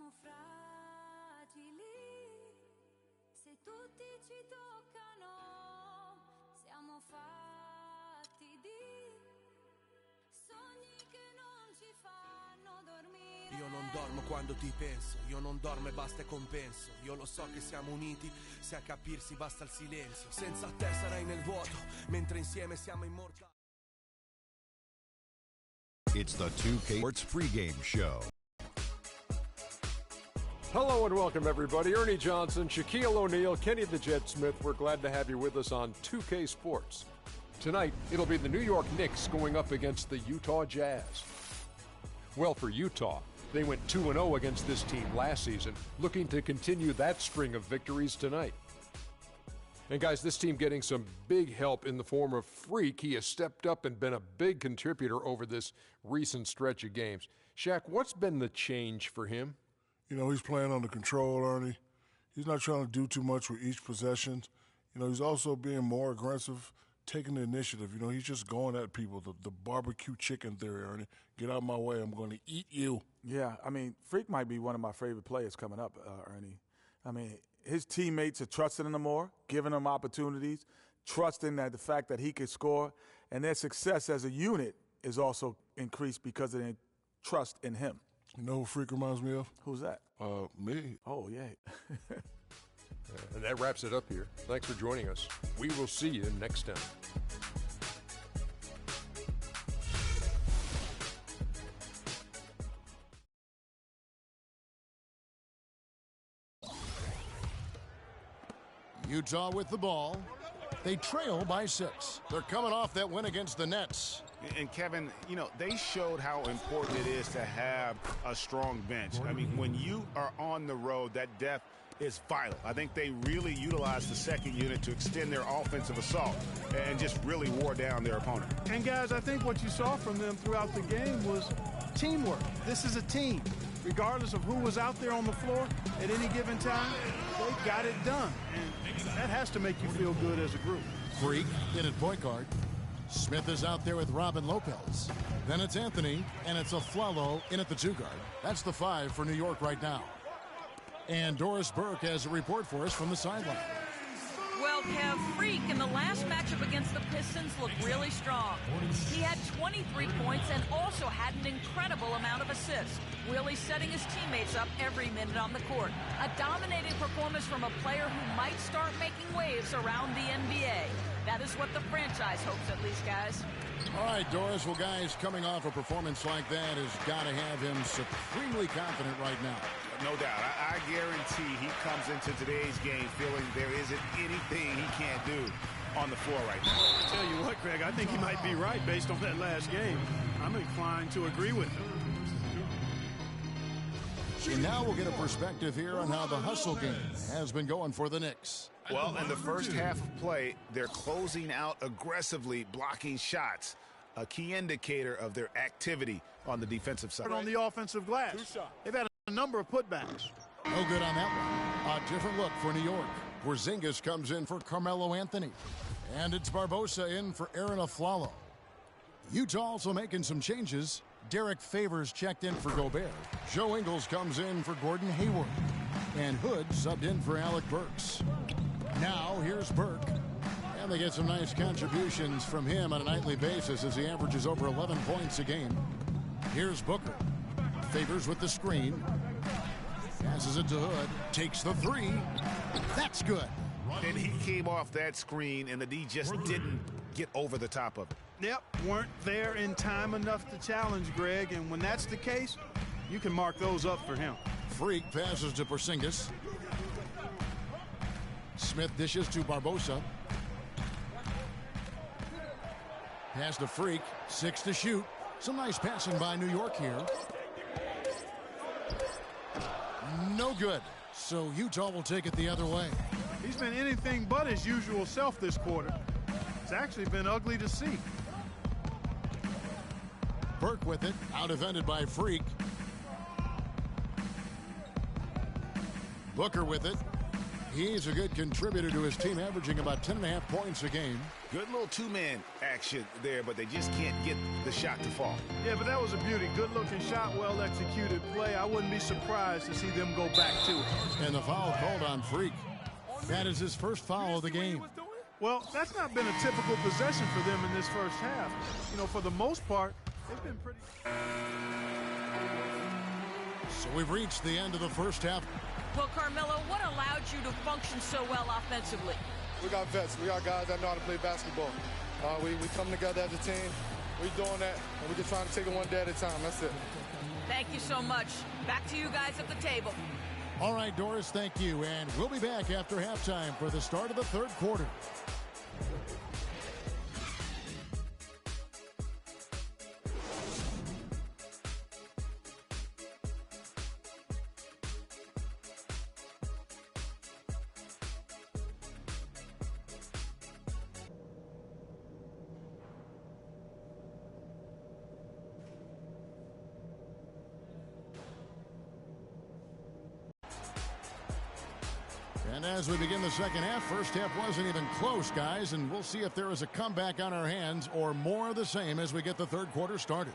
Siamo fragili, se tutti ci toccano, siamo fatti di sogni che non ci fanno dormire. Io non dormo quando ti penso, io non dormo e basta e compenso. Io lo so che siamo uniti, se a capirsi basta il silenzio. Senza te sarai nel vuoto, mentre insieme siamo immortali. It's the 2K Sports pregame show. Hello and welcome, everybody. Ernie Johnson, Shaquille O'Neal, Kenny the Jet Smith. We're glad to have you with us on 2K Sports. Tonight, it'll be the New York Knicks going up against the Utah Jazz. Well, for Utah, they went 2-0 against this team last season, looking to continue that string of victories tonight. And guys, this team getting some big help in the form of Freak. He has stepped up and been a big contributor over this recent stretch of games. Shaq, what's been the change for him? You know, he's playing under control, Ernie. He's not trying to do too much with each possession. You know, he's also being more aggressive, taking the initiative. You know, he's just going at people, the barbecue chicken theory, Ernie. Get out of my way, I'm going to eat you. Yeah, I mean, Freak might be one of my favorite players coming up, Ernie. I mean, his teammates are trusting him more, giving him opportunities, trusting that the fact that he could score, and their success as a unit is also increased because of their trust in him. You know who Freak reminds me of? Who's that? Me. Oh, yeah. And that wraps it up here. Thanks for joining us. We will see you next time. Utah with the ball. They trail by 6. They're coming off that win against the Nets. And, Kevin, you know, they showed how important it is to have a strong bench. I mean, when you are on the road, that depth is vital. I think they really utilized the second unit to extend their offensive assault and just really wore down their opponent. And, guys, I think what you saw from them throughout the game was teamwork. This is a team. Regardless of who was out there on the floor at any given time, they got it done. And that has to make you feel good as a group. Freak in at point guard. Smith is out there with Robin Lopez. Then it's Anthony, and it's Aflalo in at the 2 guard. That's the 5 for New York right now. And Doris Burke has a report for us from the sideline. Well, Kev, Freak in the last matchup against the Pistons looked really strong. He had 23 points and also had an incredible amount of assists, really setting his teammates up every minute on the court. A dominating performance from a player who might start making waves around the NBA. That is what the franchise hopes, at least, guys. All right, Doris. Well, guys, coming off a performance like that has got to have him supremely confident right now. No doubt. I guarantee he comes into today's game feeling there isn't anything he can't do on the floor right now. I tell you what, Greg, I think he might be right based on that last game. I'm inclined to agree with him. And now we'll get a perspective here on how the hustle game has been going for the Knicks. Well, in the first half of play, they're closing out aggressively, blocking shots, a key indicator of their activity on the defensive side. On the offensive glass, they've had a number of putbacks. No good on that one. A different look for New York. Porzingis comes in for Carmelo Anthony. And it's Barbosa in for Aaron Aflalo. Utah also making some changes. Derek Favors checked in for Gobert. Joe Ingles comes in for Gordon Hayward. And Hood subbed in for Alec Burks. Now here's Burke. And they get some nice contributions from him on a nightly basis as he averages over 11 points a game. Here's Booker. Favors with the screen. Passes it to Hood. Takes the 3. That's good. And he came off that screen, and the D just didn't get over the top of it. Yep, weren't there in time enough to challenge Greg, and when that's the case, you can mark those up for him. Freak passes to Porzingis. Smith dishes to Barbosa. Pass to Freak. 6 to shoot. Some nice passing by New York here. No good. So Utah will take it the other way. He's been anything but his usual self this quarter. It's actually been ugly to see. Burke with it. Out defended by Freak. Booker with it. He's a good contributor to his team, averaging about 10.5 points a game. Good little two-man action there, but they just can't get the shot to fall. Yeah, but that was a beauty. Good-looking shot, well-executed play. I wouldn't be surprised to see them go back to it. And the foul called on Freak. That is his first foul of the game. Well, that's not been a typical possession for them in this first half. You know, for the most part, they've been pretty... So we've reached the end of the first half. Well, Carmelo, what allowed you to function so well offensively? We got vets. We got guys that know how to play basketball. We come together as a team. We're doing that, and we're just trying to take it one day at a time. That's it. Thank you so much. Back to you guys at the table. All right, Doris, thank you. And we'll be back after halftime for the start of the third quarter. And as we begin the second half, first half wasn't even close, guys, and we'll see if there is a comeback on our hands or more of the same as we get the third quarter started.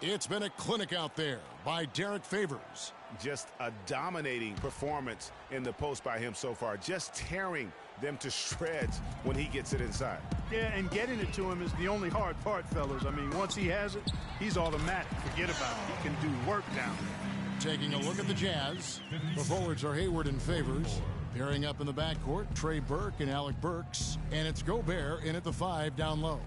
It's been a clinic out there by Derek Favors. Just a dominating performance in the post by him so far, just tearing them to shreds when he gets it inside. Yeah, and getting it to him is the only hard part, fellas. I mean, once he has it, he's automatic. Forget about it. He can do work down there. Taking a look at the Jazz, the forwards are Hayward and Favors. Pairing up in the backcourt, Trey Burke and Alec Burks. And it's Gobert in at the 5 down low.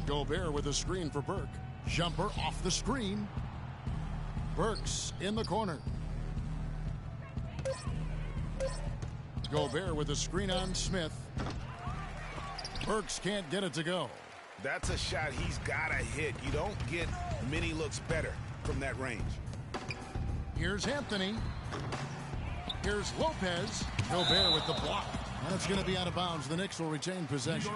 Gobert with a screen for Burke. Jumper off the screen. Burks in the corner. Gobert with a screen on Smith. Burks can't get it to go. That's a shot he's got to hit. You don't get many looks better from that range. Here's Anthony. Here's Lopez. Gobert with the block. And it's going to be out of bounds. The Knicks will retain possession.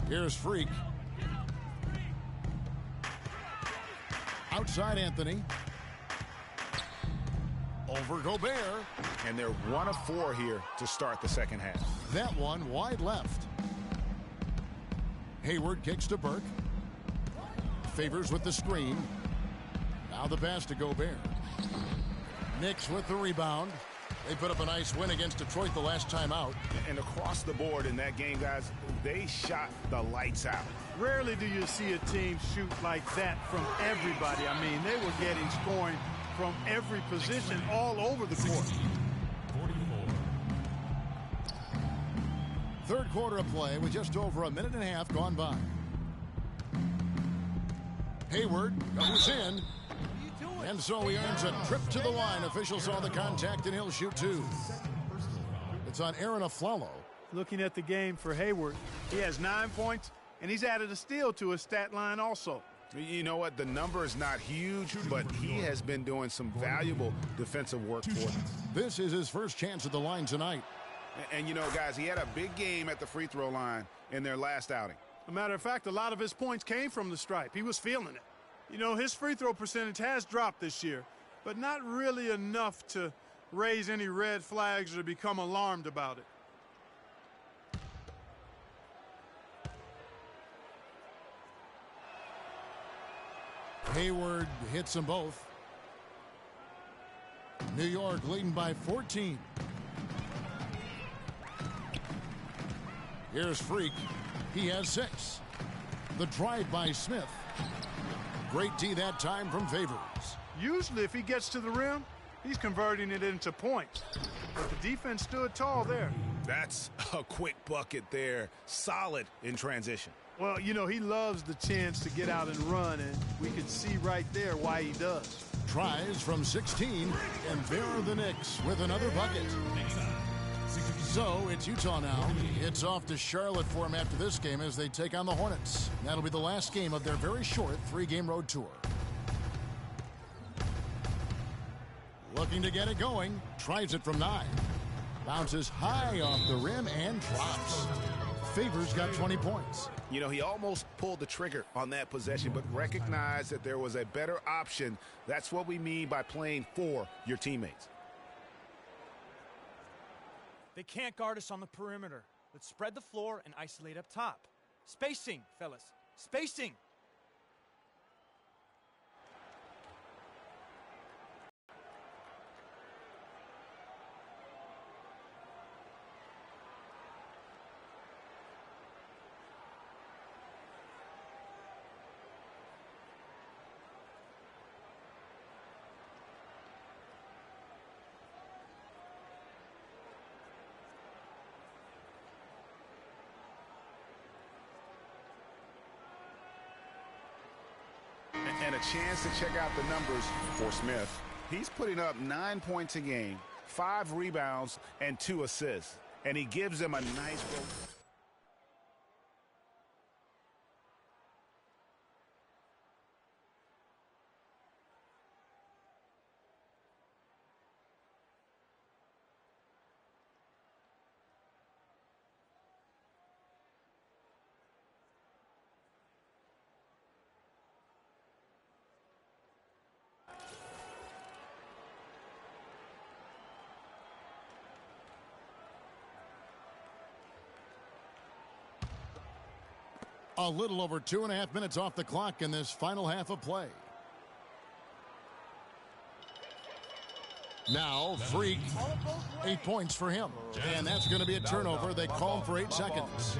Here's Freak. Outside Anthony. Over Gobert. And they're 1 of 4 here to start the second half. That one wide left. Hayward kicks to Burke. Favors with the screen. Now the pass to Gobert. Knicks with the rebound. They put up a nice win against Detroit the last time out. And across the board in that game, guys, they shot the lights out. Rarely do you see a team shoot like that from everybody. I mean, they were getting scoring from every position all over the court. Third quarter of play with just over a minute and a half gone by. Hayward goes in. And so he earns a trip to the line. Officials saw the contact and he'll shoot 2. It's on Aaron Aflalo. Looking at the game for Hayward, he has 9 points and he's added a steal to his stat line also. You know what? The number is not huge, but he has been doing some valuable defensive work for them. This is his first chance at the line tonight. And you know, guys, he had a big game at the free throw line in their last outing. As a matter of fact, a lot of his points came from the stripe. He was feeling it. You know, his free throw percentage has dropped this year, but not really enough to raise any red flags or become alarmed about it. Hayward hits them both. New York leading by 14. Here's Freak. He has 6. The drive by Smith. Great D that time from Favors. Usually if he gets to the rim, he's converting it into points. But the defense stood tall there. That's a quick bucket there. Solid in transition. Well, you know, he loves the chance to get out and run, and we can see right there why he does. Tries from 16, and there are the Knicks with another bucket. So it's Utah now. It's off to Charlotte for them after this game as they take on the Hornets. That'll be the last game of their very short 3-game road tour. Looking to get it going. Tries it from 9. Bounces high off the rim and drops. Favors got 20 points. You know, he almost pulled the trigger on that possession, but recognized that there was a better option. That's what we mean by playing for your teammates. They can't guard us on the perimeter. Let's spread the floor and isolate up top. Spacing, fellas. Spacing. And a chance to check out the numbers for Smith. He's putting up 9 points a game, 5 rebounds, and 2 assists. And he gives them a nice goal. A little over 2.5 minutes off the clock in this final half of play. Now, Freak, 8 points for him. And that's going to be a turnover. They call him for 8 seconds.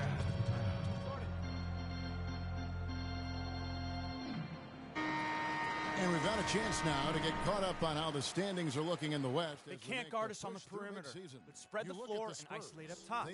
And we've got a chance now to get caught up on how the standings are looking in the West. They can't guard us on the perimeter. Let's spread the floor and isolate up top.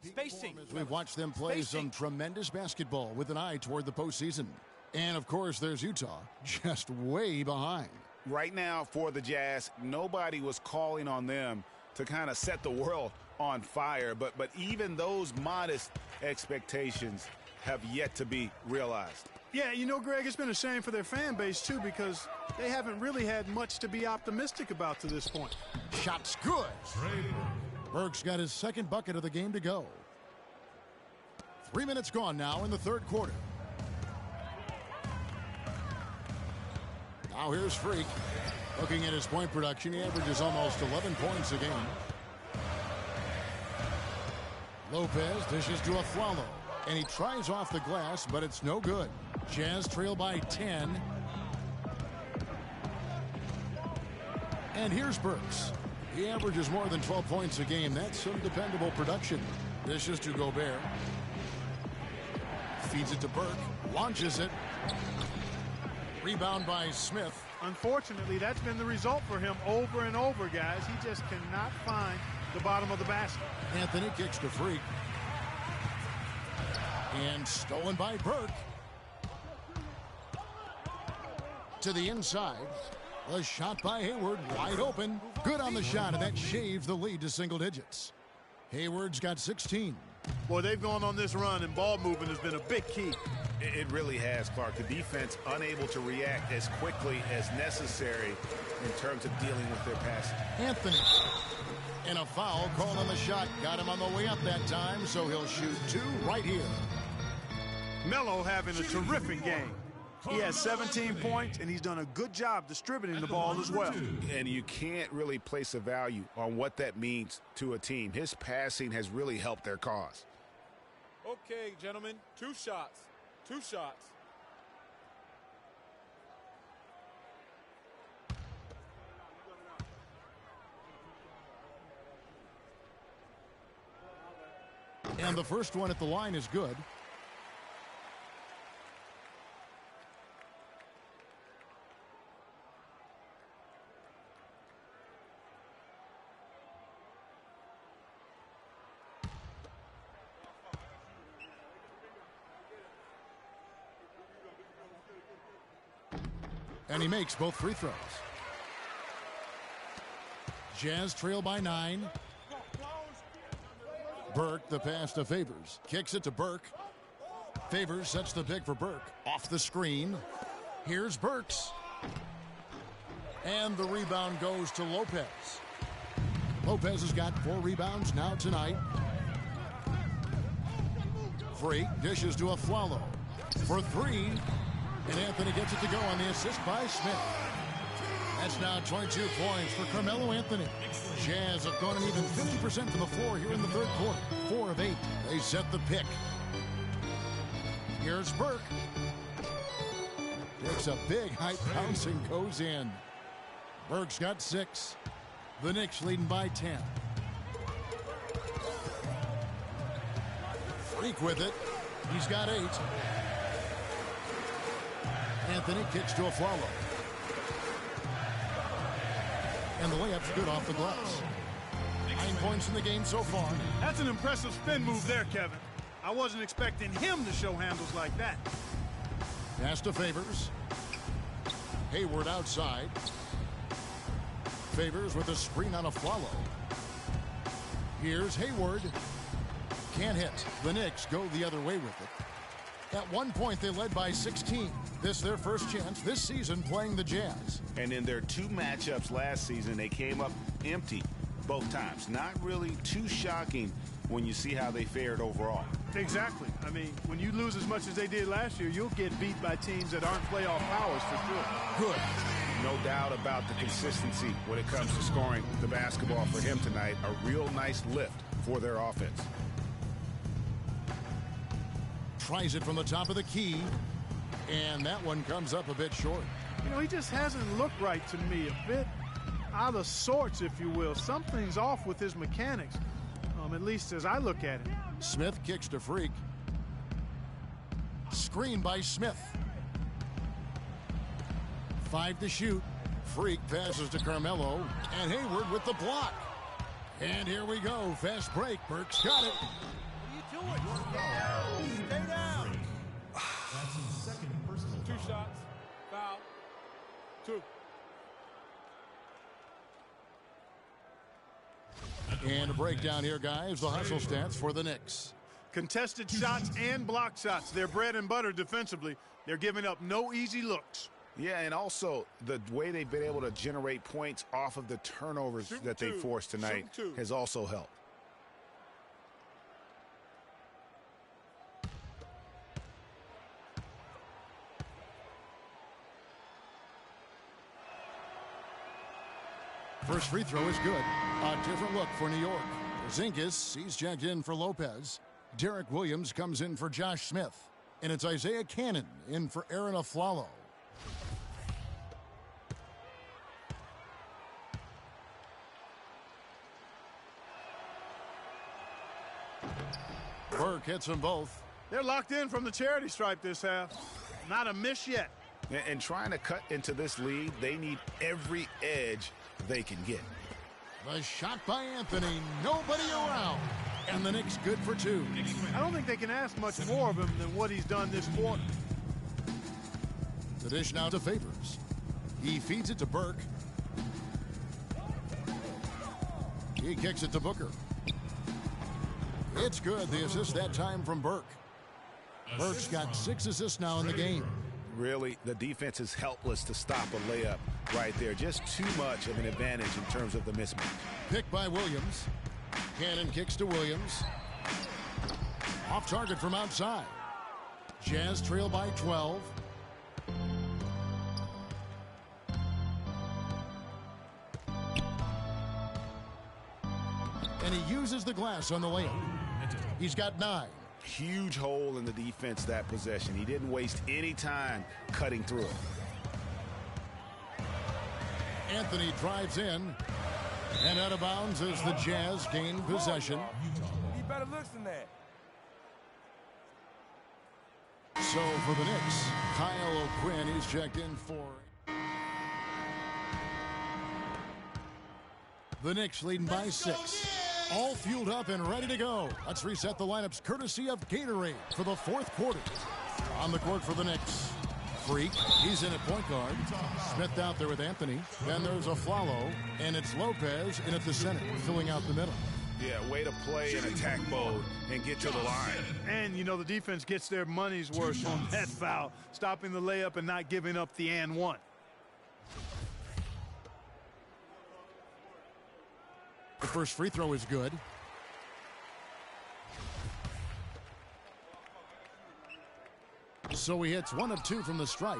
Spacing. We've watched them play some tremendous basketball with an eye toward the postseason. And, of course, there's Utah, just way behind. Right now for the Jazz, nobody was calling on them to kind of set the world on fire. But even those modest expectations have yet to be realized. Yeah, you know, Greg, it's been a shame for their fan base, too, because they haven't really had much to be optimistic about to this point. Shot's good. Burks got his second bucket of the game to go. 3 minutes gone now in the third quarter. Now here's Freak. Looking at his point production, he averages almost 11 points a game. Lopez dishes to Aflalo, and he tries off the glass, but it's no good. Jazz trail by 10. And here's Burks. He averages more than 12 points a game. That's some dependable production. Dishes to Gobert. Feeds it to Burke. Launches it. Rebound by Smith. Unfortunately, that's been the result for him over and over, guys. He just cannot find the bottom of the basket. Anthony kicks to Freak. And stolen by Burke. To the inside. A shot by Hayward, wide open. Good on the shot, and that shaves the lead to single digits. Hayward's got 16. Boy, they've gone on this run, and ball movement has been a big key. It really has, Clark. The defense unable to react as quickly as necessary in terms of dealing with their passing. Anthony. And a foul called on the shot. Got him on the way up that time, so he'll shoot 2 right here. Melo having a terrific game. He has 17 points, and he's done a good job distributing the ball as well. And you can't really place a value on what that means to a team. His passing has really helped their cause. Okay, gentlemen, 2 shots. 2 shots. And the first one at the line is good. And he makes both free throws. Jazz trail by 9. Burke, the pass to Favors. Kicks it to Burke. Favors sets the pick for Burke. Off the screen. Here's Burks. And the rebound goes to Lopez. Lopez has got 4 rebounds now tonight. Freak dishes to Aflalo for 3. And Anthony gets it to go on the assist by Smith. That's now 22 points for Carmelo Anthony. Jazz have gone an even 50% from the floor here in the third quarter. 4 of 8. They set the pick. Here's Burke. Takes a big high bounce and goes in. Burke's got 6. The Knicks leading by 10. Freak with it. He's got 8. Anthony kicks to Aflalo. And the layup's good off the glass. 9 points in the game so far. That's an impressive spin move there, Kevin. I wasn't expecting him to show handles like that. Pass to Favors. Hayward outside. Favors with a screen on Aflalo. Here's Hayward. Can't hit. The Knicks go the other way with it. At one point, they led by 16. This their first chance this season playing the Jazz. And in their 2 matchups last season, they came up empty both times. Not really too shocking when you see how they fared overall. Exactly. I mean, when you lose as much as they did last year, you'll get beat by teams that aren't playoff powers for sure. Good. No doubt about the consistency when it comes to scoring the basketball for him tonight. A real nice lift for their offense. Tries it from the top of the key. And that one comes up a bit short. You know, he just hasn't looked right to me. A bit out of sorts, if you will. Something's off with his mechanics, at least as I look at it. Smith kicks to Freak. Screen by Smith. 5 to shoot. Freak passes to Carmelo. And Hayward with the block. And here we go. Fast break. Burke's got it. What are you doing? Stay down. That's his second personal 2 shots. Foul. 2. And a breakdown here, guys. The hustle stats for the Knicks. Contested shots and block shots. They're bread and butter defensively. They're giving up no easy looks. Yeah, and also the way they've been able to generate points off of the turnovers that they forced tonight has also helped. First free throw is good. A different look for New York. Porzingis, he's checked in for Lopez. Derek Williams comes in for Josh Smith. And it's Isaiah Cannon in for Aaron Aflalo. Burke hits them both. They're locked in from the charity stripe this half. Not a miss yet. And trying to cut into this lead, they need every edge they can get. The shot by Anthony. Nobody around. And the Knicks good for 2. I don't think they can ask much more of him than what he's done this quarter. The dish now to Favors. He feeds it to Burke. He kicks it to Booker. It's good. The assist that time from Burke. Burke's got 6 assists now in the game. Really, the defense is helpless to stop a layup right there. Just too much of an advantage in terms of the mismatch. Picked by Williams. Cannon kicks to Williams. Off target from outside. Jazz trail by 12. And he uses the glass on the layup. He's got 9. Huge hole in the defense that possession. He didn't waste any time cutting through it. Anthony drives in. And out of bounds as the Jazz gain possession. Need better looks than that. So for the Knicks, Kyle O'Quinn is checked in for. The Knicks leading by 6. All fueled up and ready to go. Let's reset the lineups courtesy of Gatorade for the 4th quarter. On the court for the Knicks. Freak, he's in at point guard. Smith out there with Anthony. Then there's Aflalo, and it's Lopez in at the center, filling out the middle. Yeah, way to play in attack mode and get to the line. And, you know, the defense gets their money's worth on that foul, stopping the layup and not giving up the and one. The first free throw is good. So he hits 1 of 2 from the stripe.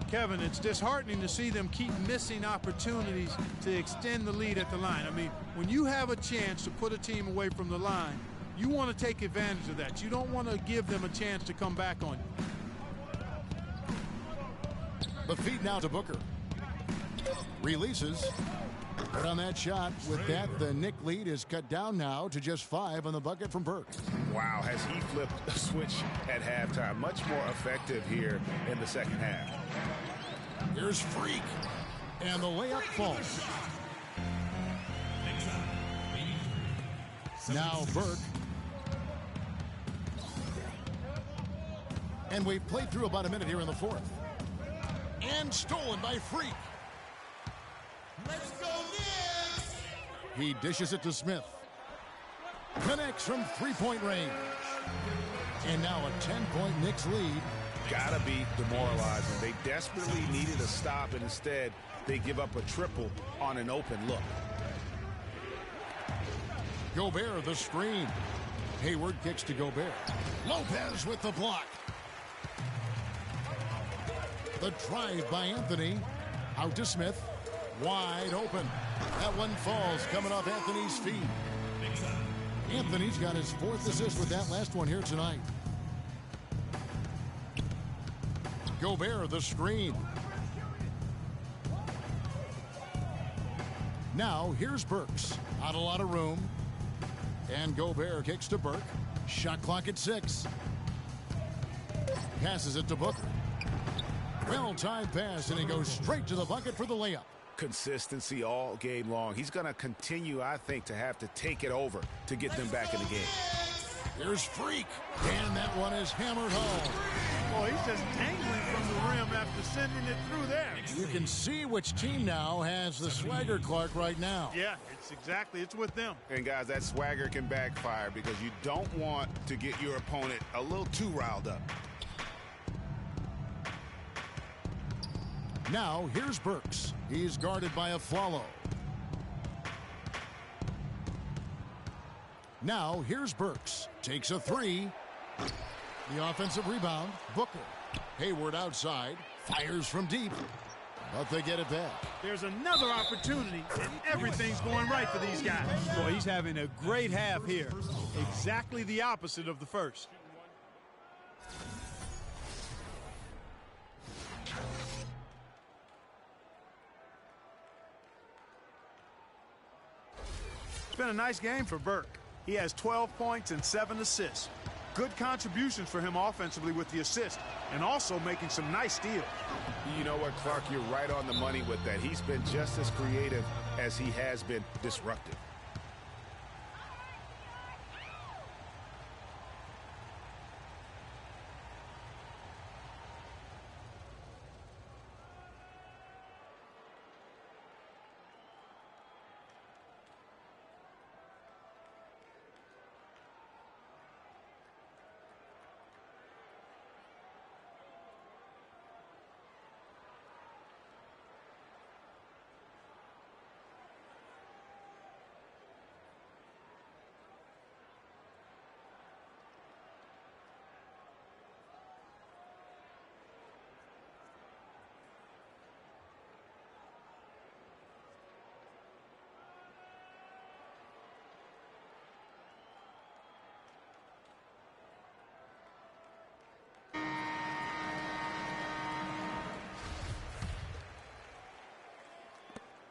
Kevin, it's disheartening to see them keep missing opportunities to extend the lead at the line. I mean, when you have a chance to put a team away from the line, you want to take advantage of that. You don't want to give them a chance to come back on you. The feed now to Booker. Releases. But on that shot, with that, the Knick lead is cut down now to just 5 on the bucket from Burke. Wow, has he flipped a switch at halftime. Much more effective here in the second half. Here's Freak. And the layup falls. Now Burke. And we've played through about a minute here in the fourth. And stolen by Freak. Let's go Knicks! He dishes it to Smith. Connects from three-point range. And now a 10-point Knicks lead. Gotta be demoralizing. They desperately needed a stop, and instead they give up a triple on an open look. Gobert the screen. Hayward kicks to Gobert. Lopez with the block. The drive by Anthony. Out to Smith. Wide open. That one falls coming off Anthony's feet. Anthony's got his 4th assist with that last one here tonight. Gobert the screen. Now here's Burks. Not a lot of room. And Gobert kicks to Burke. Shot clock at 6. Passes it to Booker. Well-timed pass, and he goes straight to the bucket for the layup. Consistency all game long. He's going to continue, I think, to have to take it over to get them back in the game. Here's Freak, and that one is hammered home. Boy, he's just dangling from the rim after sending it through there. You can see which team now has the swagger, Clark, right now. Yeah, it's with them. And guys, that swagger can backfire because you don't want to get your opponent a little too riled up. Now here's Burks. He's guarded by Aflalo. Now here's Burks. Takes a 3. The offensive rebound. Booker. Hayward outside. Fires from deep. But they get it back. There's another opportunity, and everything's going right for these guys. Boy, he's having a great half here. Exactly the opposite of the first. It's been a nice game for Burke. He has 12 points and 7 assists. Good contributions for him offensively with the assist, and also making some nice steals. You know what, Clark, you're right on the money with that. He's been just as creative as he has been disruptive.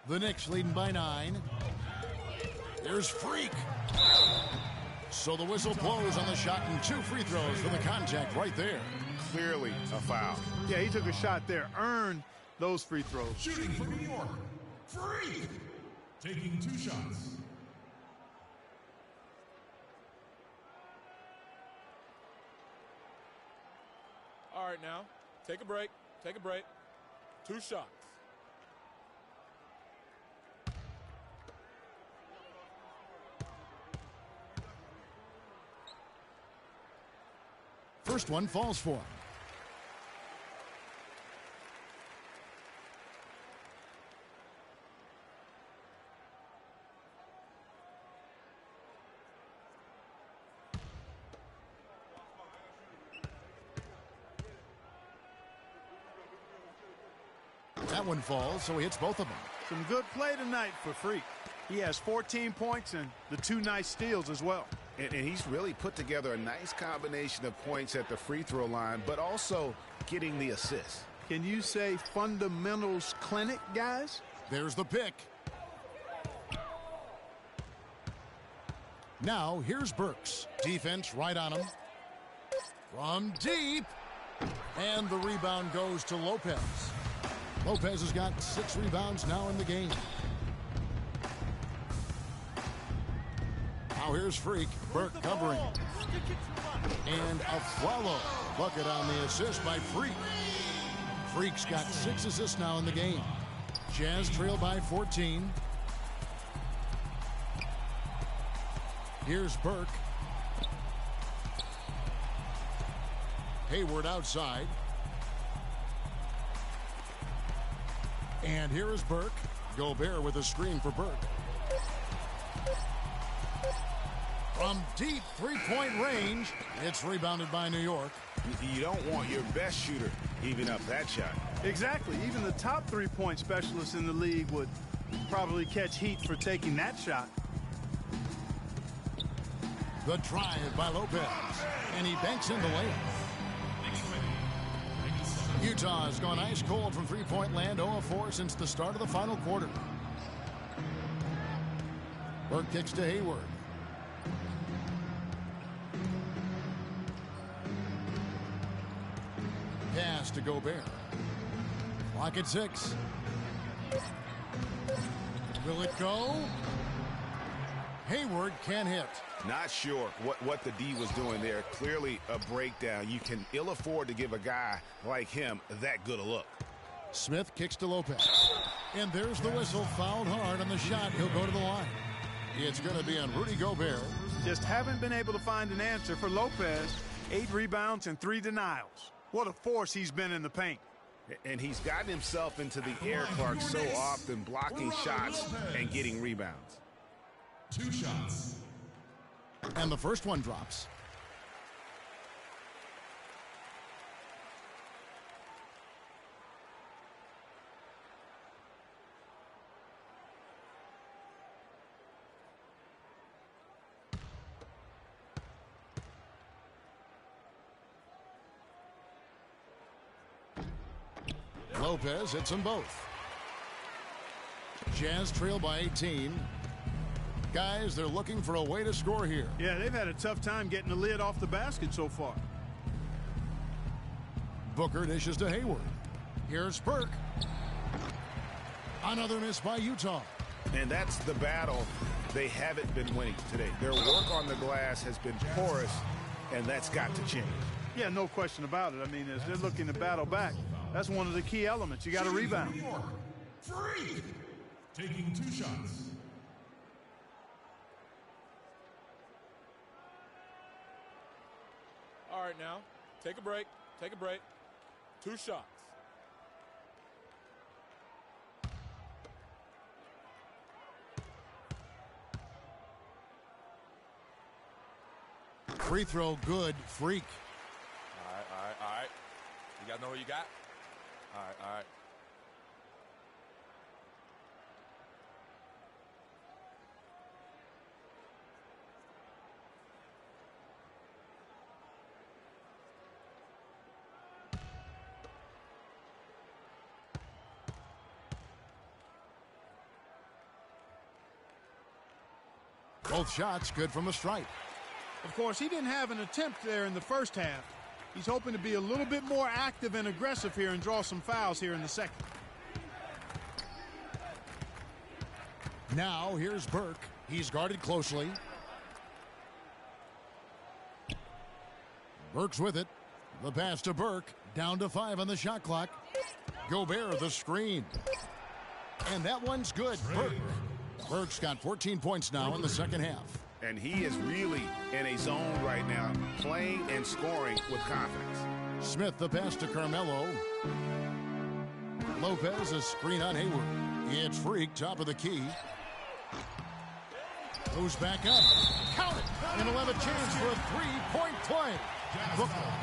The Knicks leading by 9. There's Freak. So the whistle blows on the shot, and 2 free throws for the contact right there. Clearly a foul. Yeah, he took a shot there, earned those free throws. Shooting for New York, Freak. Taking 2 shots. All right, now, take a break. Take a break. 2 shots. First one falls for him. That one falls, so he hits both of them. Some good play tonight for Freak. He has 14 points and the 2 nice steals as well. And he's really put together a nice combination of points at the free throw line, but also getting the assist. Can you say fundamentals clinic, guys? There's the pick. Now here's Burks. Defense right on him. From deep. And the rebound goes to Lopez. Lopez has got 6 rebounds now in the game. Now here's Freak. Burke covering. And a follow. Bucket on the assist by Freak. Freak's got 6 assists now in the game. Jazz trail by 14. Here's Burke. Hayward outside. And here is Burke. Gobert with a screen for Burke. From deep three-point range, it's rebounded by New York. You don't want your best shooter even up that shot. Exactly. Even the top 3-point specialists in the league would probably catch heat for taking that shot. The drive by Lopez. And he banks in the layup. Utah has gone ice cold from three-point land, 0-4 since the start of the final quarter. Burke kicks to Hayward. Pass to Gobert. Clock at 6. Will it go? Hayward can't hit. Not sure what the D was doing there. Clearly a breakdown. You can ill afford to give a guy like him that good a look. Smith kicks to Lopez. And there's the whistle. Fouled hard on the shot. He'll go to the line. It's going to be on Rudy Gobert. Just haven't been able to find an answer for Lopez. 8 rebounds and 3 denials. What a force he's been in the paint. And he's gotten himself into the air, Clark, so often, blocking shots and getting rebounds. 2 shots. And the first one drops. Lopez hits them both. Jazz trail by 18. Guys, they're looking for a way to score here. Yeah, they've had a tough time getting the lid off the basket so far. Booker dishes to Hayward. Here's Burke. Another miss by Utah. And that's the battle they haven't been winning today. Their work on the glass has been porous, and that's got to change. Yeah, no question about it. I mean, as they're looking to battle back, that's one of the key elements. You got to rebound. New York, Freak, taking 2 shots. All right, now, take a break. Take a break. 2 shots. Free throw good. Freak. All right. You got to know who you got? All right. Both shots good from the stripe. Of course, he didn't have an attempt there in the first half. He's hoping to be a little bit more active and aggressive here and draw some fouls here in the second. Now here's Burke. He's guarded closely. Burke's with it. The pass to Burke. Down to 5 on the shot clock. Gobert the screen. And that one's good. Burke's got 14 points now in the second half. And he is really in a zone right now, playing and scoring with confidence. Smith the pass to Carmelo. Lopez a screen on Hayward. It's Freak, top of the key. Goes back up. Count it. And he'll have a chance for a 3-point play.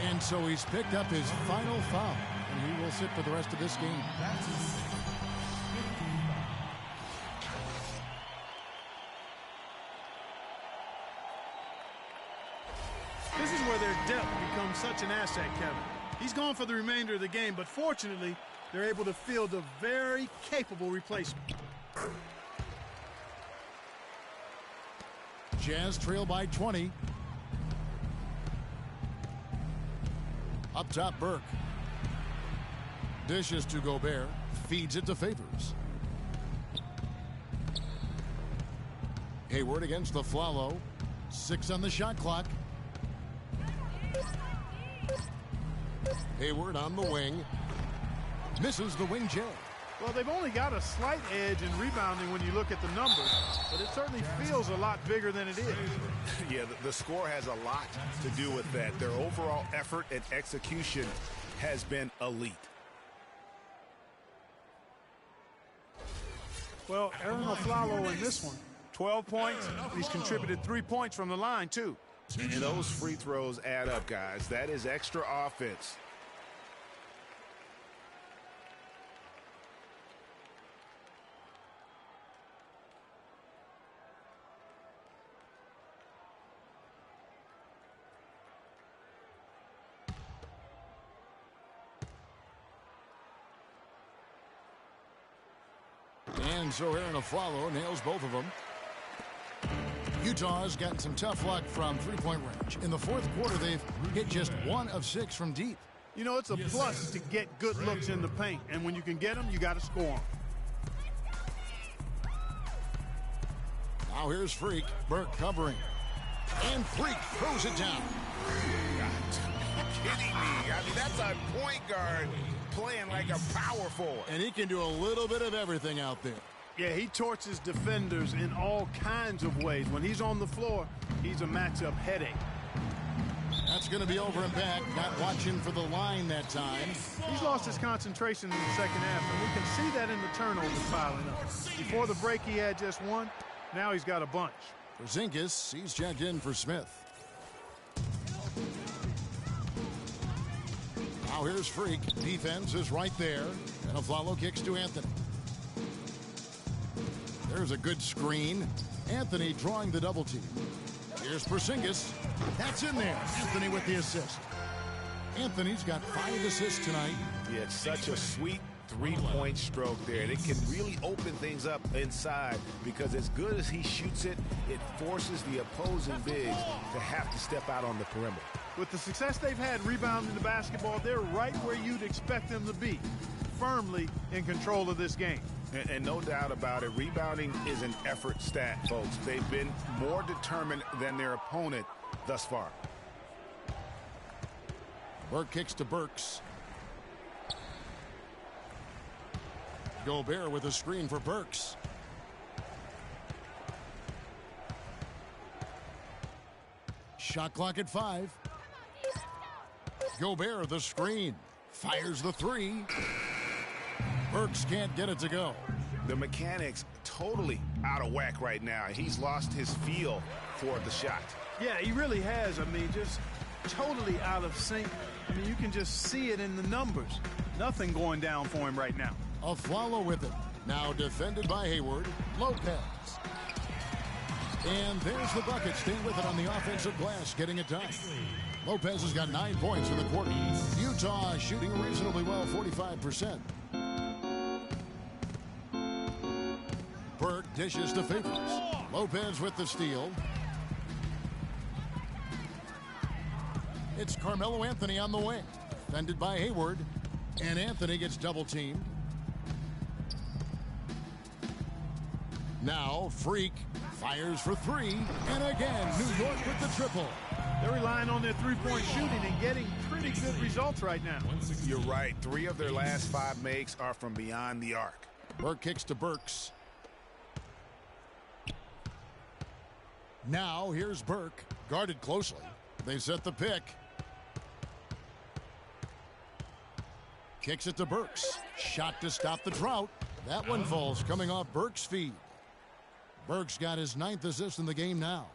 And so he's picked up his final foul. And he will sit for the rest of this game. This is where their depth becomes such an asset, Kevin. He's gone for the remainder of the game, but fortunately, they're able to field a very capable replacement. Jazz trail by 20. Up top, Burke. Dishes to Gobert. Feeds it to Favors. Hayward against the Flalo. 6 on the shot clock. Hayward on the wing. Misses the wing J. Well, they've only got a slight edge in rebounding when you look at the numbers, but it certainly feels a lot bigger than it is. Yeah, the score has a lot to do with that. Their overall effort and execution has been elite. Well, Aaron Flalo in this one, 12 points. He's contributed 3 points from the line, too. And those free throws add up, guys. That is extra offense. And so Aaron Aflalo nails both of them. Utah's gotten some tough luck from three-point range. In the fourth quarter, they've hit just 1 of 6 from deep. You know, it's a plus to get good looks in the paint, and when you can get them, you got to score them. Now here's Freak. Burke covering. And Freak throws it down. Kidding me. I mean, that's a point guard playing like a power forward. And he can do a little bit of everything out there. Yeah, he torches defenders in all kinds of ways. When he's on the floor, he's a matchup headache. That's going to be over and back. Not watching for the line that time. He's lost his concentration in the second half, and we can see that in the turnovers piling up. Before the break, he had just 1. Now he's got a bunch. Porzingis, he's checked in for Smith. Now here's Freak. Defense is right there. And Aflalo kicks to Anthony. There's a good screen. Anthony drawing the double team. Here's Porzingis. That's in there. Anthony with the assist. Anthony's got 5 assists tonight. Yeah, it's such a sweet three-point stroke there. And it can really open things up inside because as good as he shoots it, it forces the opposing bigs to have to step out on the perimeter. With the success they've had rebounding the basketball, they're right where you'd expect them to be, firmly in control of this game. And no doubt about it, rebounding is an effort stat, folks. They've been more determined than their opponent thus far. Burke kicks to Burks. Gobert with a screen for Burks. Shot clock at 5. Gobert the screen. Fires the 3. Burks can't get it to go. The mechanics totally out of whack right now. He's lost his feel for the shot. Yeah, he really has. I mean, just totally out of sync. I mean, you can just see it in the numbers. Nothing going down for him right now. Aflalo with it. Now defended by Hayward. Lopez. And there's the bucket. Staying with it on the offensive glass, getting it done. Lopez has got 9 points in the quarter. Utah shooting reasonably well, 45%. Burke dishes to Favors. Lopez with the steal. It's Carmelo Anthony on the wing. Defended by Hayward. And Anthony gets double teamed. Now Freak fires for 3. And again, New York with the triple. They're relying on their three-point shooting and getting pretty good results right now. You're right. 3 of their last 5 makes are from beyond the arc. Burke kicks to Burks. Now here's Burke, guarded closely. They set the pick. Kicks it to Burks. Shot to stop the drought. That one falls, coming off Burke's feed. Burke's got his 9th assist in the game now.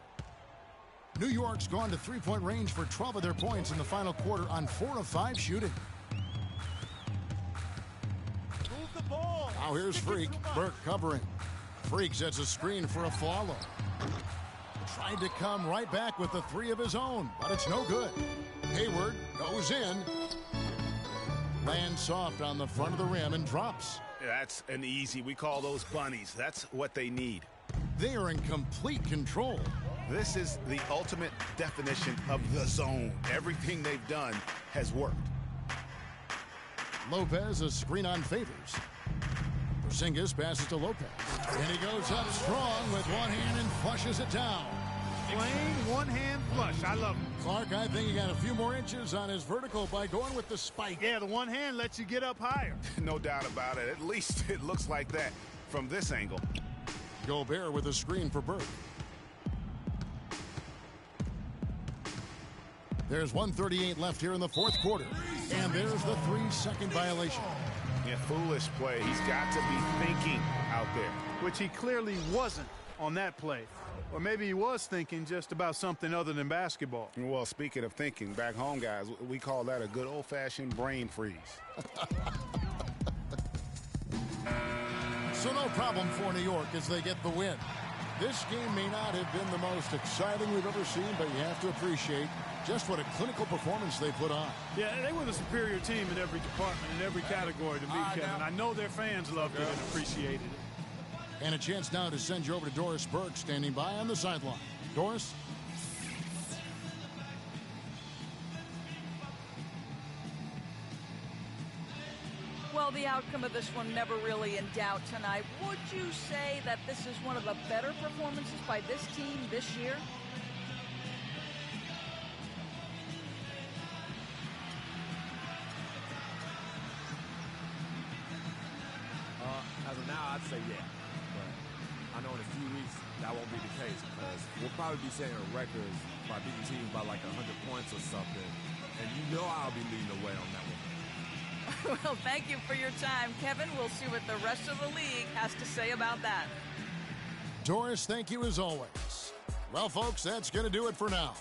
New York's gone to three-point range for 12 of their points in the final quarter on 4 of 5 shooting. Now here's Freak. Burke covering. Freak sets a screen for Aflalo. Tried to come right back with the three of his own, but it's no good. Hayward goes in. Lands soft on the front of the rim and drops. That's an easy. We call those bunnies. That's what they need. They are in complete control. This is the ultimate definition of the zone. Everything they've done has worked. Lopez, a screen on Favors. Porzingis passes to Lopez. And he goes up strong with one hand and flushes it down. Plain one-hand flush. I love it. Clark, I think he got a few more inches on his vertical by going with the spike. Yeah, the one hand lets you get up higher. No doubt about it. At least it looks like that from this angle. Gobert with a screen for Burke. There's 1:38 left here in the fourth quarter. And there's the 3-second violation. Yeah, foolish play. He's got to be thinking out there. Which he clearly wasn't on that play. Or maybe he was thinking just about something other than basketball. Well, speaking of thinking, back home, guys, we call that a good old-fashioned brain freeze. So no problem for New York as they get the win. This game may not have been the most exciting we've ever seen, but you have to appreciate just what a clinical performance they put on. Yeah, they were the superior team in every department, in every category to me, Kevin. I know their fans loved it and appreciated it. And a chance now to send you over to Doris Burke standing by on the sideline. Doris? Well, the outcome of this one never really in doubt tonight. Would you say that this is one of the better performances by this team this year? As of now, I'd say yeah. But I know in a few weeks that won't be the case because we'll probably be setting records by beating teams by like 100 points or something. And you know I'll be leading the way on that one. Well, thank you for your time, Kevin. We'll see what the rest of the league has to say about that. Doris, thank you as always. Well, folks, that's going to do it for now.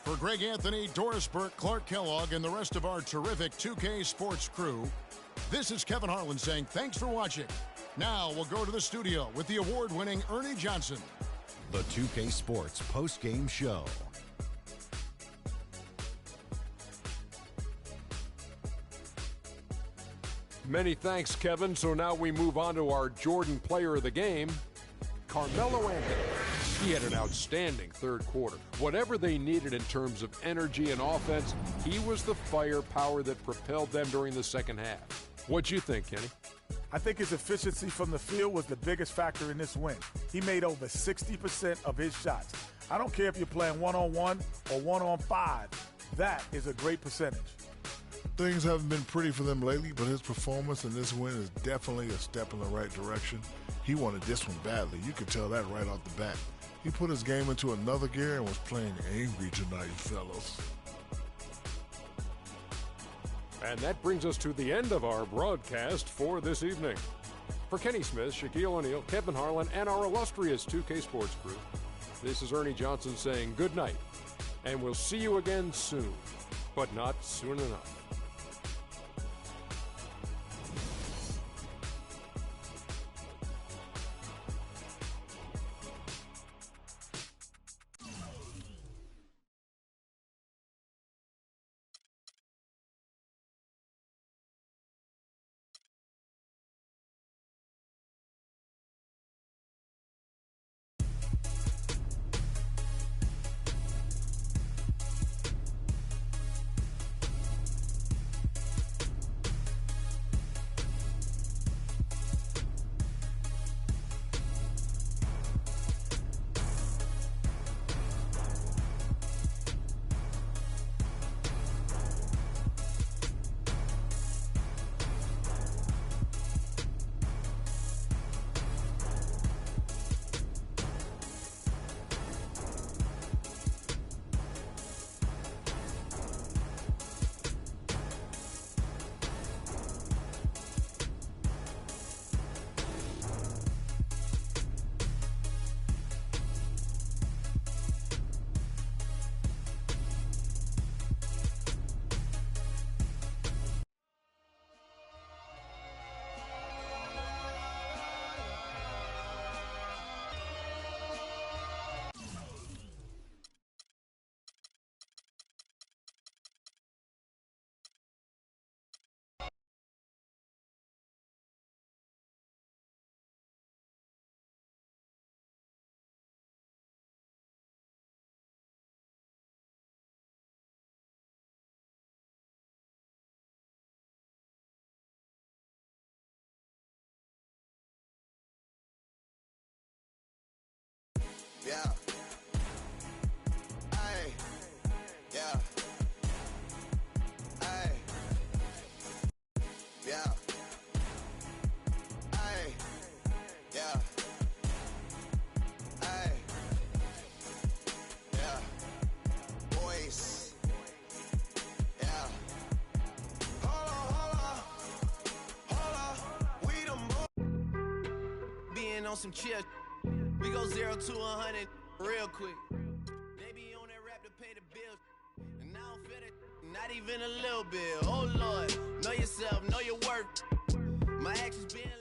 For Greg Anthony, Doris Burke, Clark Kellogg, and the rest of our terrific 2K Sports crew, this is Kevin Harlan saying thanks for watching. Now we'll go to the studio with the award-winning Ernie Johnson. The 2K Sports post-game show. Many thanks, Kevin. So now we move on to our Jordan player of the game, Carmelo Anthony. He had an outstanding third quarter. Whatever they needed in terms of energy and offense, he was the firepower that propelled them during the second half. What'd you think, Kenny? I think his efficiency from the field was the biggest factor in this win. He made over 60% of his shots. I don't care if you're playing one-on-one or one-on-5. That is a great percentage. Things haven't been pretty for them lately, but his performance in this win is definitely a step in the right direction. He wanted this one badly. You could tell that right off the bat. He put his game into another gear and was playing angry tonight, fellas. And that brings us to the end of our broadcast for this evening. For Kenny Smith, Shaquille O'Neal, Kevin Harlan, and our illustrious 2K Sports crew, this is Ernie Johnson saying good night. And we'll see you again soon, but not soon enough. Yeah. Ay. Yeah. Ay. Yeah. Ay. Yeah. Ay. Yeah. Boys. Yeah. Hold on. We done being on some chill. We go 0 to 100 real quick. They be on that rap to pay the bills. And I don't feel it, not even a little bit. Oh Lord, know yourself, know your worth. My actions being loud.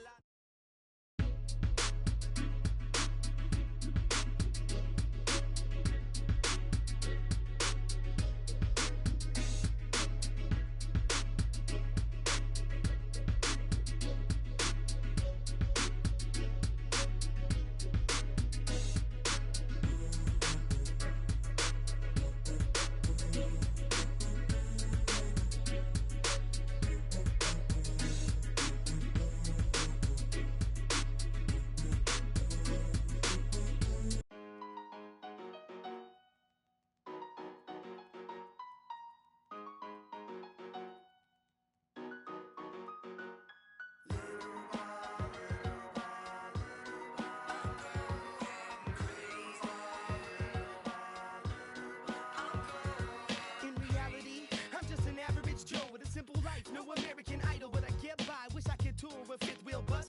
In reality, I'm just an average Joe with a simple life, no American Idol, but I get by. Wish I could tour with fifth wheel bus.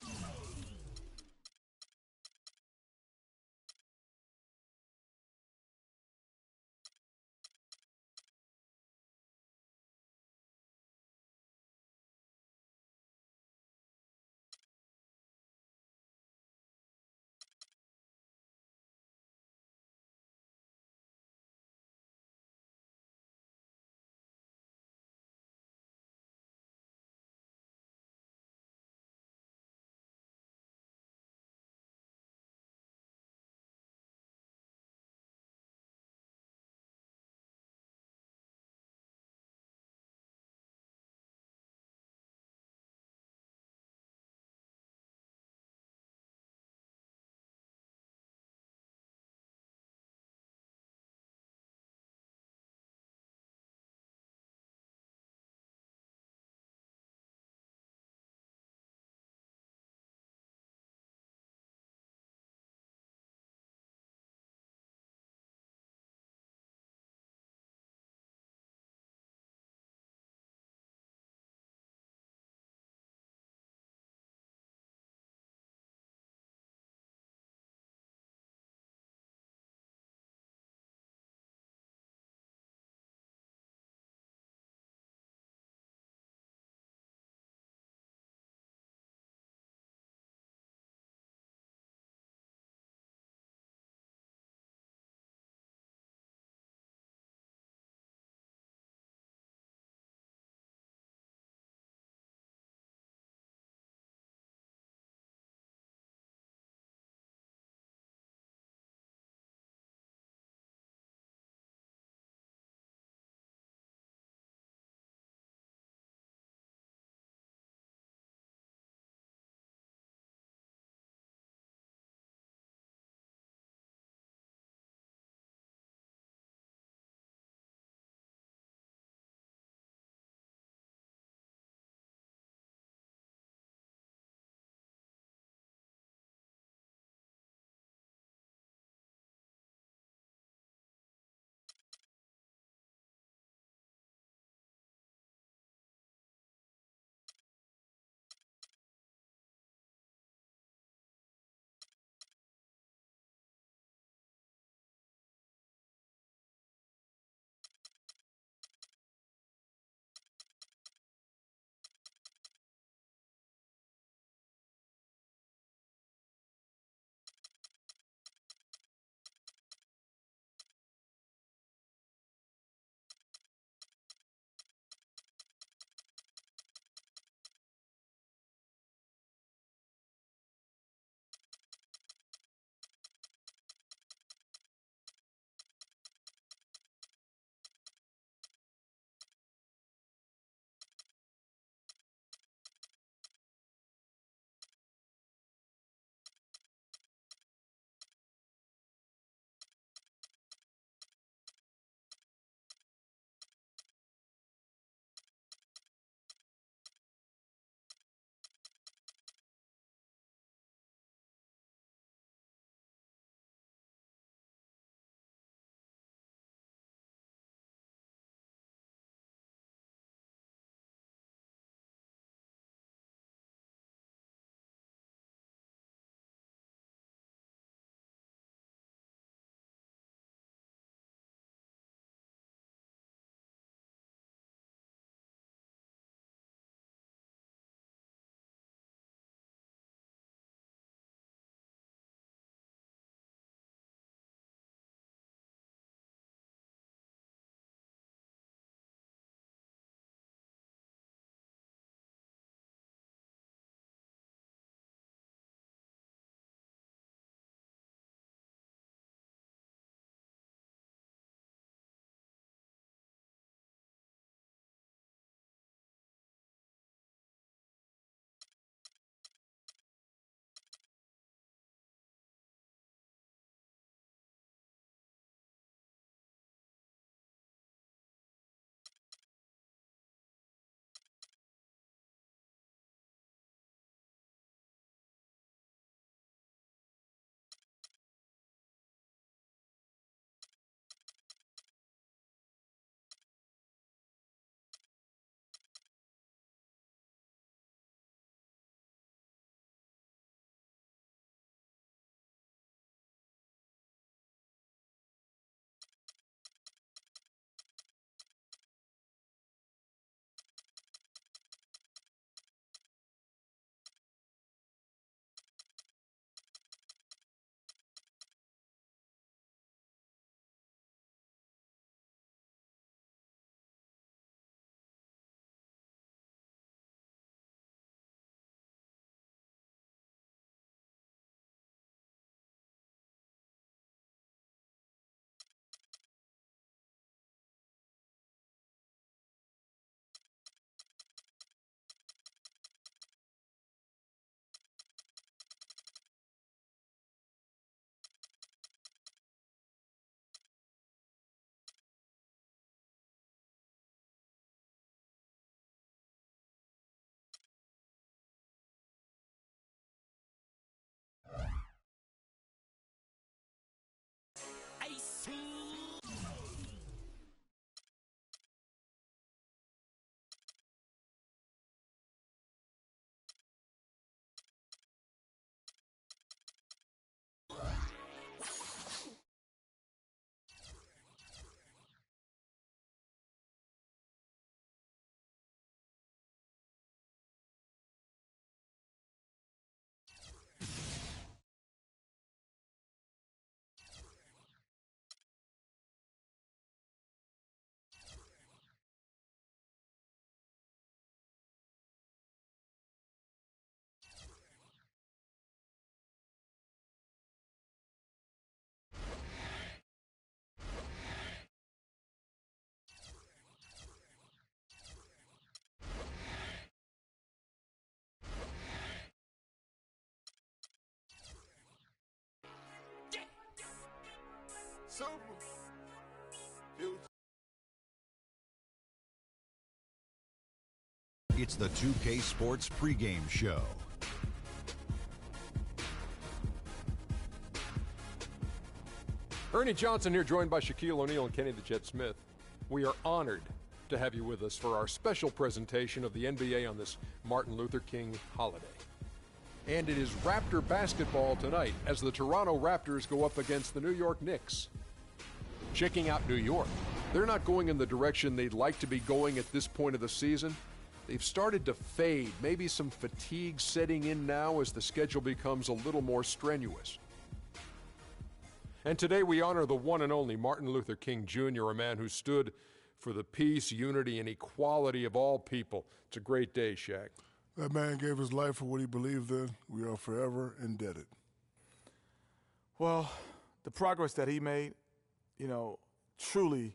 It's the 2K Sports pregame show. Ernie Johnson here, joined by Shaquille O'Neal and Kenny the Jet Smith. We are honored to have you with us for our special presentation of the NBA on this Martin Luther King holiday. And it is Raptor basketball tonight as the Toronto Raptors go up against the New York Knicks. Checking out New York. They're not going in the direction they'd like to be going at this point of the season. They've started to fade, maybe some fatigue setting in now as the schedule becomes a little more strenuous. And today we honor the one and only Martin Luther King Jr., a man who stood for the peace, unity, and equality of all people. It's a great day, Shaq. That man gave his life for what he believed in. We are forever indebted. Well, the progress that he made, truly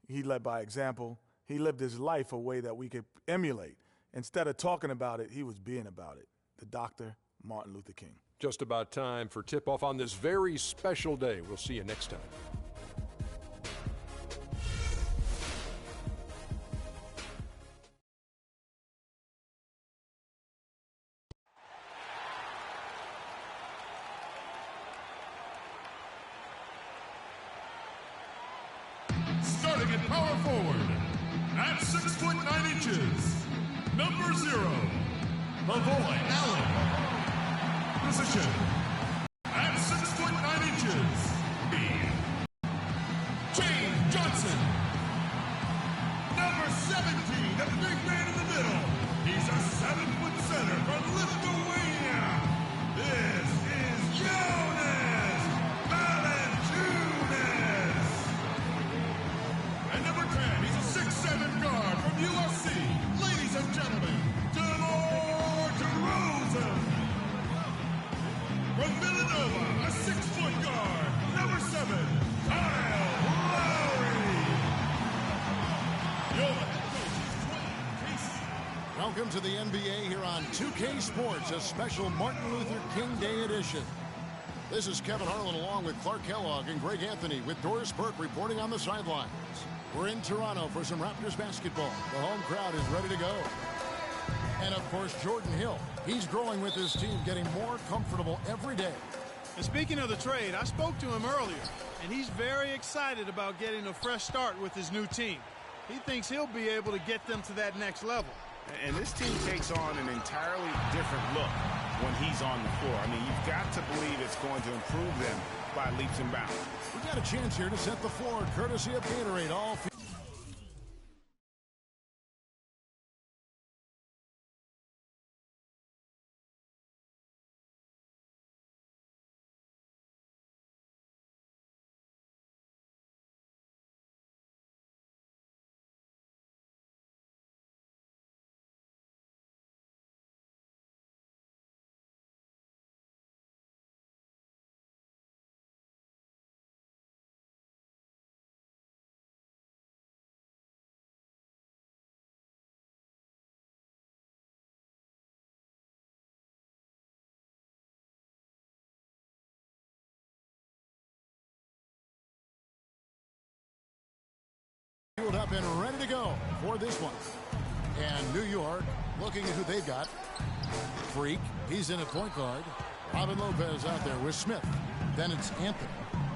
he led by example. He lived his life a way that we could emulate. Instead of talking about it, he was being about it. The Dr. Martin Luther King. Just about time for tip-off on this very special day. We'll see you next time. Starting at power forward, at 6 foot 9 inches, number 0, Lavoy Allen. Position, at 6 foot 9 inches, James Johnson. Number 17, the big man in the middle. He's a 7-foot center from Lithuania. This is Jonas Valanciunas. And number 10, he's a 6'7" guard from USC. Ladies and gentlemen, DeMar DeRozan. From Villanova, a 6-foot guard, number 7, Kyle Lowry. Your head coach is Casey. Welcome to the NBA here on 2K Sports, a special Martin Luther King Day edition. This is Kevin Harlan along with Clark Kellogg and Greg Anthony with Doris Burke reporting on the sidelines. We're in Toronto for some Raptors basketball. The home crowd is ready to go. And, of course, Jordan Hill. He's growing with his team, getting more comfortable every day. And speaking of the trade, I spoke to him earlier, and he's very excited about getting a fresh start with his new team. He thinks he'll be able to get them to that next level. And this team takes on an entirely different look when he's on the floor. I mean, you've got to believe it's going to improve them by leaps and bounds. We got a chance here to set the floor, courtesy of Gatorade. All fueled up and ready to go for this one. And New York looking at who they've got. Freak, he's in at point guard. Robin Lopez out there with Smith. Then it's Anthony.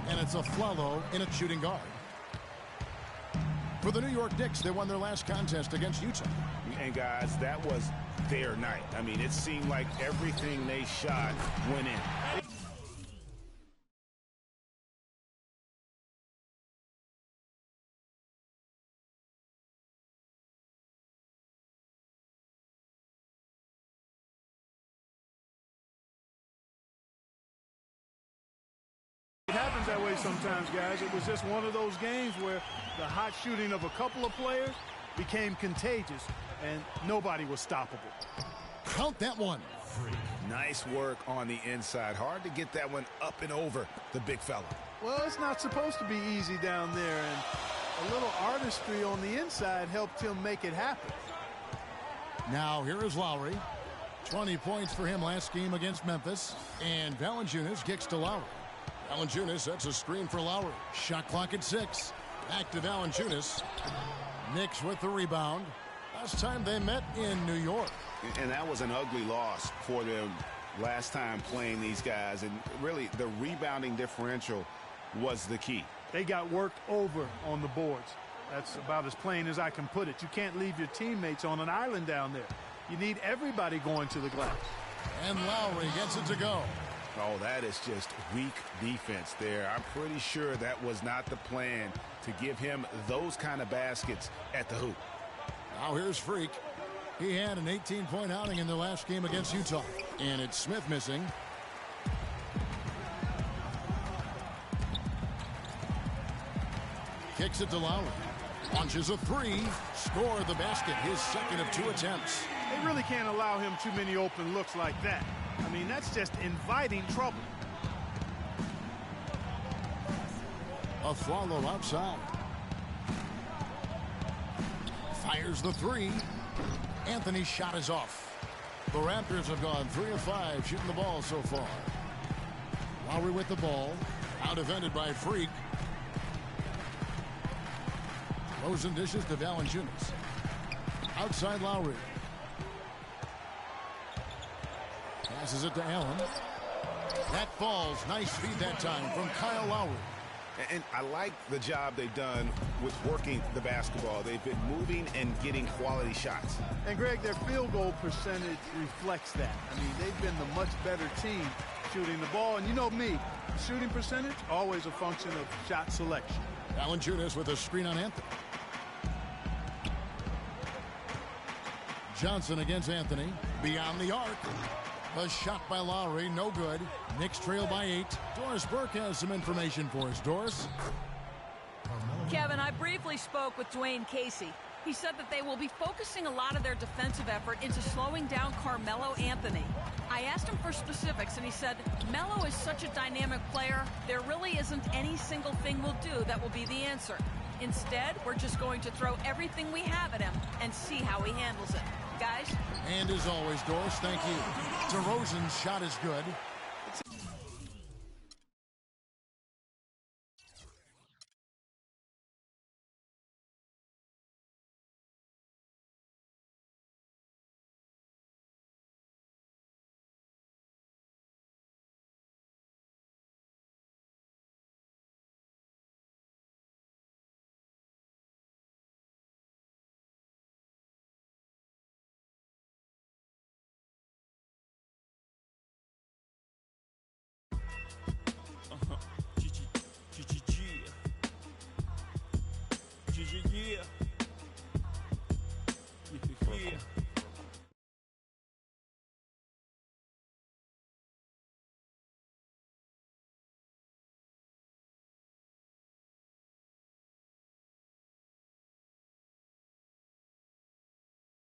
And it's Aflalo in at shooting guard. For the New York Knicks, they won their last contest against Utah. And, guys, that was their night. I mean, it seemed like everything they shot went in. It happens that way sometimes, guys. It was just one of those games where the hot shooting of a couple of players became contagious, and nobody was stoppable. Count that one. Nice work on the inside. Hard to get that one up and over the big fella. Well, it's not supposed to be easy down there, and a little artistry on the inside helped him make it happen. Now here is Lowry. 20 points for him last game against Memphis. And Valanciunas kicks to Lowry. Valanciunas sets a screen for Lowry. Shot clock at 6. Back to Valanciunas. Knicks with the rebound. Last time they met in New York. And that was an ugly loss for them last time playing these guys. And really, the rebounding differential was the key. They got worked over on the boards. That's about as plain as I can put it. You can't leave your teammates on an island down there. You need everybody going to the glass. And Lowry gets it to go. Oh, that is just weak defense there. I'm pretty sure that was not the plan to give him those kind of baskets at the hoop. Now here's Freak. He had an 18-point outing in their last game against Utah. And it's Smith missing. Kicks it to Lowry. Launches a three. Scored the basket. His second of 2 attempts. They really can't allow him too many open looks like that. I mean, that's just inviting trouble. Aflalo outside. Fires the three. Anthony's shot is off. The Raptors have gone 3 of 5 shooting the ball so far. Lowry with the ball. Out defended by Freak. Rosen dishes to Valanciunas. Outside Lowry. Passes it to Allen. That falls. Nice feed that time from Kyle Lowry. And I like the job they've done with working the basketball. They've been moving and getting quality shots. And, Greg, their field goal percentage reflects that. I mean, they've been the much better team shooting the ball. And you know me, shooting percentage, always a function of shot selection. Valanciunas with a screen on Anthony. Johnson against Anthony. Beyond the arc. A shot by Lowry, no good. Knicks trail by 8. Doris Burke has some information for us. Doris? Kevin, I briefly spoke with Dwayne Casey. He said that they will be focusing a lot of their defensive effort into slowing down Carmelo Anthony. I asked him for specifics, and he said, Melo is such a dynamic player, there really isn't any single thing we'll do that will be the answer. Instead, we're just going to throw everything we have at him and see how he handles it. Guys? And as always, Doris, thank you. DeRozan's shot is good. Yeah.